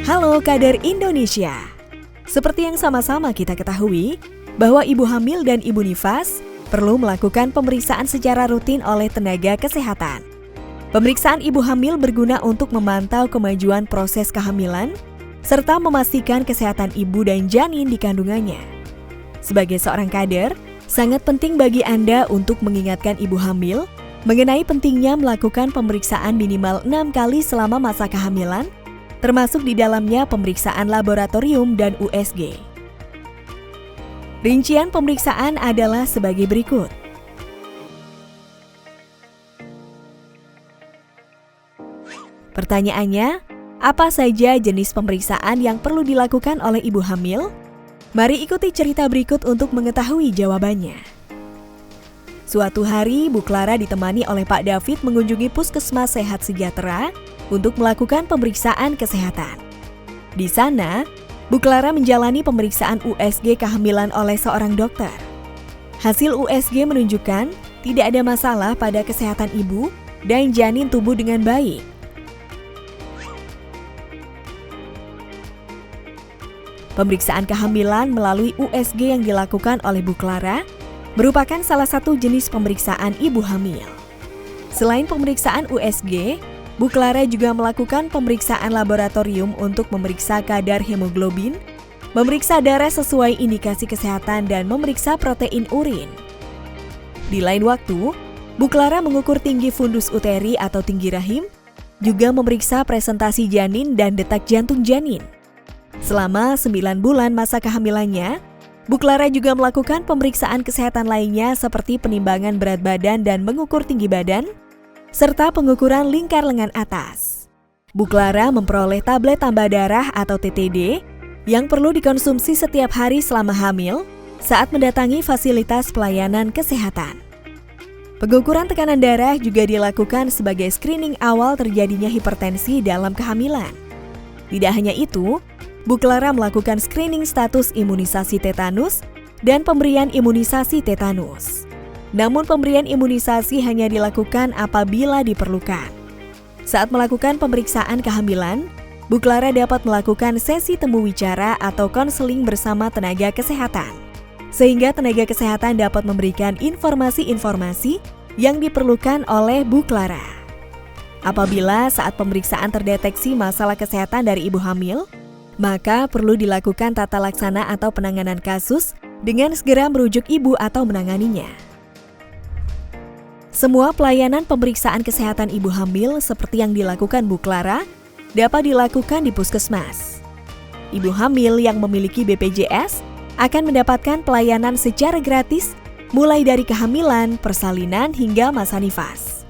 Halo kader Indonesia. Seperti yang sama-sama kita ketahui, bahwa ibu hamil dan ibu nifas perlu melakukan pemeriksaan secara rutin oleh tenaga kesehatan. Pemeriksaan ibu hamil berguna untuk memantau kemajuan proses kehamilan, serta memastikan kesehatan ibu dan janin di kandungannya. Sebagai seorang kader, sangat penting bagi Anda untuk mengingatkan ibu hamil mengenai pentingnya melakukan pemeriksaan minimal 6 kali selama masa kehamilan, termasuk di dalamnya pemeriksaan laboratorium dan USG. Rincian pemeriksaan adalah sebagai berikut. Pertanyaannya, apa saja jenis pemeriksaan yang perlu dilakukan oleh ibu hamil? Mari ikuti cerita berikut untuk mengetahui jawabannya. Suatu hari, Bu Clara ditemani oleh Pak David mengunjungi Puskesmas Sehat Sejahtera untuk melakukan pemeriksaan kesehatan. Di sana, Bu Clara menjalani pemeriksaan USG kehamilan oleh seorang dokter. Hasil USG menunjukkan tidak ada masalah pada kesehatan ibu dan janin tumbuh dengan baik. Pemeriksaan kehamilan melalui USG yang dilakukan oleh Bu Clara merupakan salah satu jenis pemeriksaan ibu hamil. Selain pemeriksaan USG, Bu Clara juga melakukan pemeriksaan laboratorium untuk memeriksa kadar hemoglobin, memeriksa darah sesuai indikasi kesehatan, dan memeriksa protein urin. Di lain waktu, Bu Clara mengukur tinggi fundus uteri atau tinggi rahim, juga memeriksa presentasi janin dan detak jantung janin. Selama 9 bulan masa kehamilannya, Bu Clara juga melakukan pemeriksaan kesehatan lainnya seperti penimbangan berat badan dan mengukur tinggi badan, serta pengukuran lingkar lengan atas. Bu Clara memperoleh tablet tambah darah atau TTD yang perlu dikonsumsi setiap hari selama hamil saat mendatangi fasilitas pelayanan kesehatan. Pengukuran tekanan darah juga dilakukan sebagai screening awal terjadinya hipertensi dalam kehamilan. Tidak hanya itu, Bu Clara melakukan screening status imunisasi tetanus dan pemberian imunisasi tetanus. Namun pemberian imunisasi hanya dilakukan apabila diperlukan. Saat melakukan pemeriksaan kehamilan, Bu Clara dapat melakukan sesi temu wicara atau konseling bersama tenaga kesehatan, sehingga tenaga kesehatan dapat memberikan informasi-informasi yang diperlukan oleh Bu Clara. Apabila saat pemeriksaan terdeteksi masalah kesehatan dari ibu hamil, maka perlu dilakukan tata laksana atau penanganan kasus dengan segera merujuk ibu atau menanganinya. Semua pelayanan pemeriksaan kesehatan ibu hamil seperti yang dilakukan Bu Clara dapat dilakukan di puskesmas. Ibu hamil yang memiliki BPJS akan mendapatkan pelayanan secara gratis mulai dari kehamilan, persalinan, hingga masa nifas.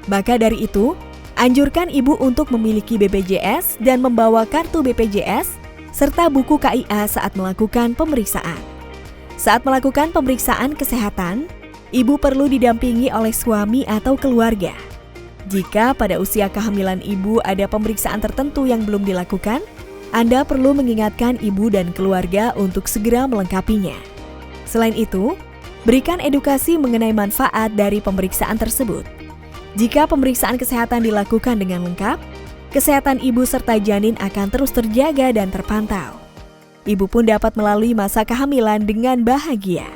Maka dari itu, anjurkan ibu untuk memiliki BPJS dan membawa kartu BPJS serta buku KIA saat melakukan pemeriksaan. Saat melakukan pemeriksaan kesehatan, ibu perlu didampingi oleh suami atau keluarga. Jika pada usia kehamilan ibu ada pemeriksaan tertentu yang belum dilakukan, Anda perlu mengingatkan ibu dan keluarga untuk segera melengkapinya. Selain itu, berikan edukasi mengenai manfaat dari pemeriksaan tersebut. Jika pemeriksaan kesehatan dilakukan dengan lengkap, kesehatan ibu serta janin akan terus terjaga dan terpantau. Ibu pun dapat melalui masa kehamilan dengan bahagia.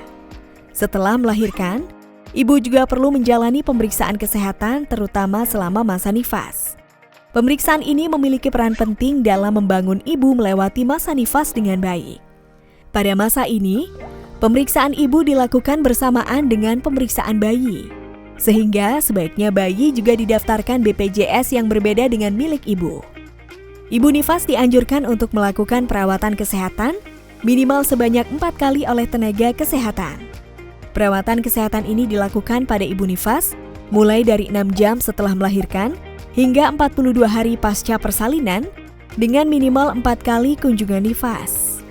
Setelah melahirkan, ibu juga perlu menjalani pemeriksaan kesehatan terutama selama masa nifas. Pemeriksaan ini memiliki peran penting dalam membangun ibu melewati masa nifas dengan baik. Pada masa ini, pemeriksaan ibu dilakukan bersamaan dengan pemeriksaan bayi, sehingga sebaiknya bayi juga didaftarkan BPJS yang berbeda dengan milik ibu. Ibu nifas dianjurkan untuk melakukan perawatan kesehatan minimal sebanyak 4 kali oleh tenaga kesehatan. Perawatan kesehatan ini dilakukan pada ibu nifas mulai dari 6 jam setelah melahirkan hingga 42 hari pasca persalinan dengan minimal 4 kali kunjungan nifas.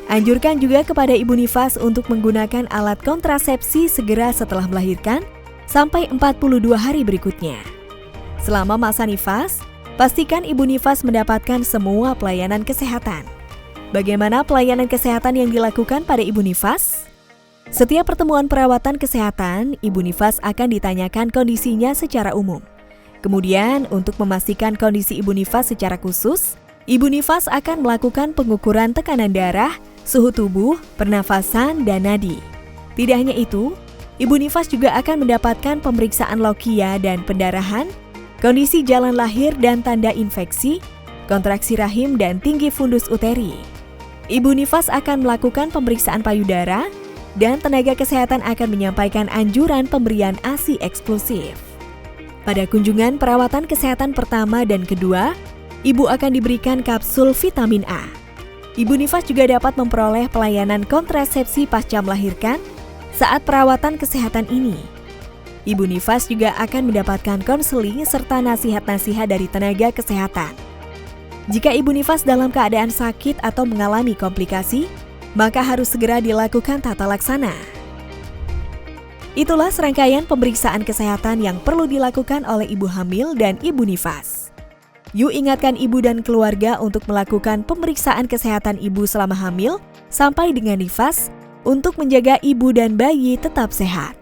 Anjurkan juga kepada ibu nifas untuk menggunakan alat kontrasepsi segera setelah melahirkan sampai 42 hari berikutnya. Selama masa nifas, pastikan ibu nifas mendapatkan semua pelayanan kesehatan. Bagaimana pelayanan kesehatan yang dilakukan pada ibu nifas? Setiap pertemuan perawatan kesehatan, ibu nifas akan ditanyakan kondisinya secara umum. Kemudian, untuk memastikan kondisi ibu nifas secara khusus, Ibu nifas akan melakukan pengukuran tekanan darah, suhu tubuh, pernafasan, dan nadi. Tidak hanya itu, ibu nifas juga akan mendapatkan pemeriksaan lokia dan pendarahan, kondisi jalan lahir dan tanda infeksi, kontraksi rahim, dan tinggi fundus uteri. Ibu nifas akan melakukan pemeriksaan payudara, dan tenaga kesehatan akan menyampaikan anjuran pemberian ASI eksklusif. Pada kunjungan perawatan kesehatan pertama dan kedua, ibu akan diberikan kapsul vitamin A. Ibu nifas juga dapat memperoleh pelayanan kontrasepsi pasca melahirkan saat perawatan kesehatan ini. Ibu nifas juga akan mendapatkan konseling serta nasihat-nasihat dari tenaga kesehatan. Jika ibu nifas dalam keadaan sakit atau mengalami komplikasi, maka harus segera dilakukan tata laksana. Itulah serangkaian pemeriksaan kesehatan yang perlu dilakukan oleh ibu hamil dan ibu nifas. Yuk ingatkan ibu dan keluarga untuk melakukan pemeriksaan kesehatan ibu selama hamil sampai dengan nifas untuk menjaga ibu dan bayi tetap sehat.